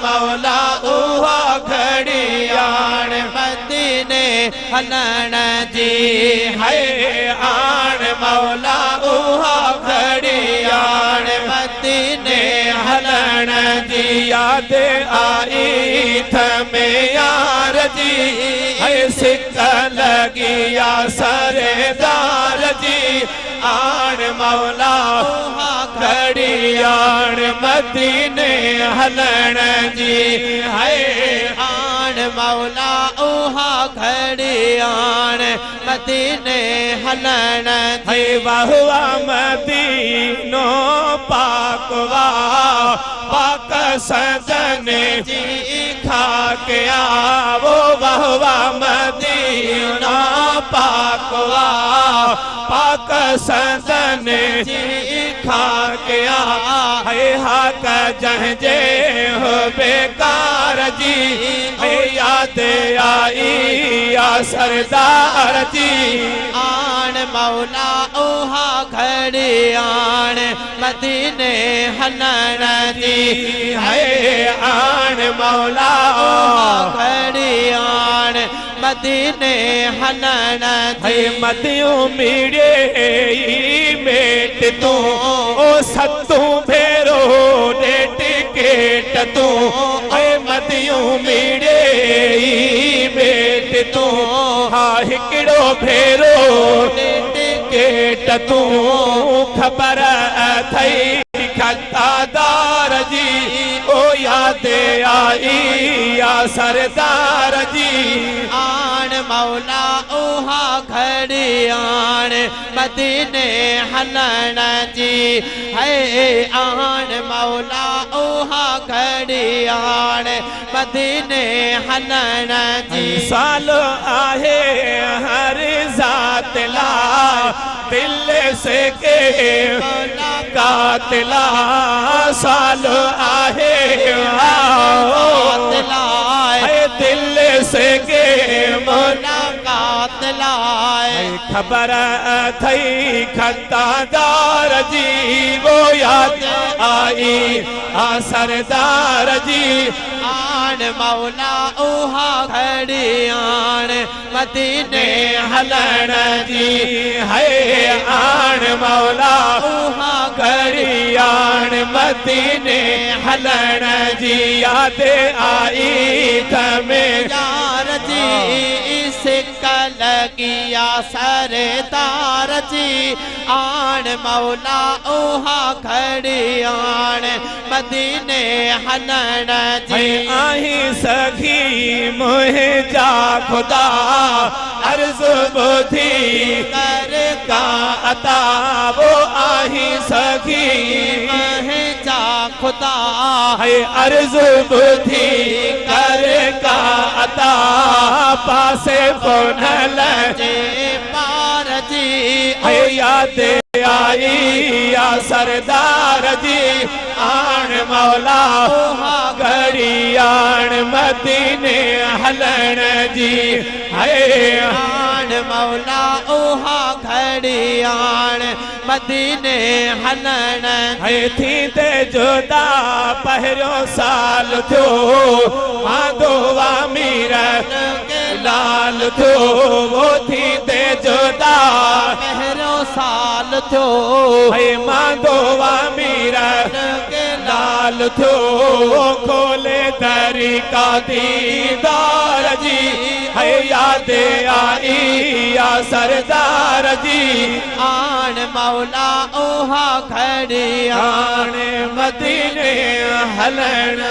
मौला उहा घड़ी आण मदीने हलण जी है आण मौला उहा घड़ी आण मदीने हलण जी याद आई थमें यार जी है सिक लगिया सरदार जी आण मौला घड़ी आण मदीने हलण जी है आण मौला उहा घड़ी आण मदीने हलण जी बहुआ मदीनो पाकवा पाक सजन जी खा के आवो बहुआ मदीना पाकवा पाक सजन जी खा के है हक जहजे हो बेकार जी है याद आई या सरदार जी आण मौला उहा घड़ी आण मदीने हलण जी है आण मौला उहा घड़ी आण मदीने हलण जी मदियों मीड़े मेट तू ओ सत्तू भेरो दे टिकेट तू ऐ मदियों मीड़े मेट तू हा हिकड़ो भेरो दे टिकेट तू खबर थई खतादार जी ओ याद आई या सरदार जी आण मौला उहा घड़ी आण मदीने हलण जी है आण मौला उहा घड़ी आण मदीने हलण जी साल आहे हर जात ला दिल से के कातला साल आहे दिल से के मुलाकात लाए खबर थई खतादार जी वो याद आई आ सरदार जी आण मौला उहा घड़ी आण मदीने हलण जी है आण मौला उहा घड़ी आण मदीने हलण जी याद आई थमें यार जी सिक लगिया सरदार जी आण मौला उहा घड़ी आण मदीने हलण जी आही सखी मोहे जा खुदा अर्ज बुधी कर का अता वो आही सखी मोहे जा खुदा है अर्ज बुधी कर का अता पासे पुनल जे पार जी है याद आई या सरदार जी आण मौला उहा घड़ी आण मदीने हलण जी है आण मौला उहा घड़ी आण मदीने हलण है थी ते जुदा पहिरियों साल थियो माधोवा मीर लाल थियो वो थी ते जुदा पहिरियों साल थियो है माधोवा मीर लाल थियो खोले दरी का दीदार जी है याद आई या सरदार जी आण मौला उहा घड़ी आण मदीने हलण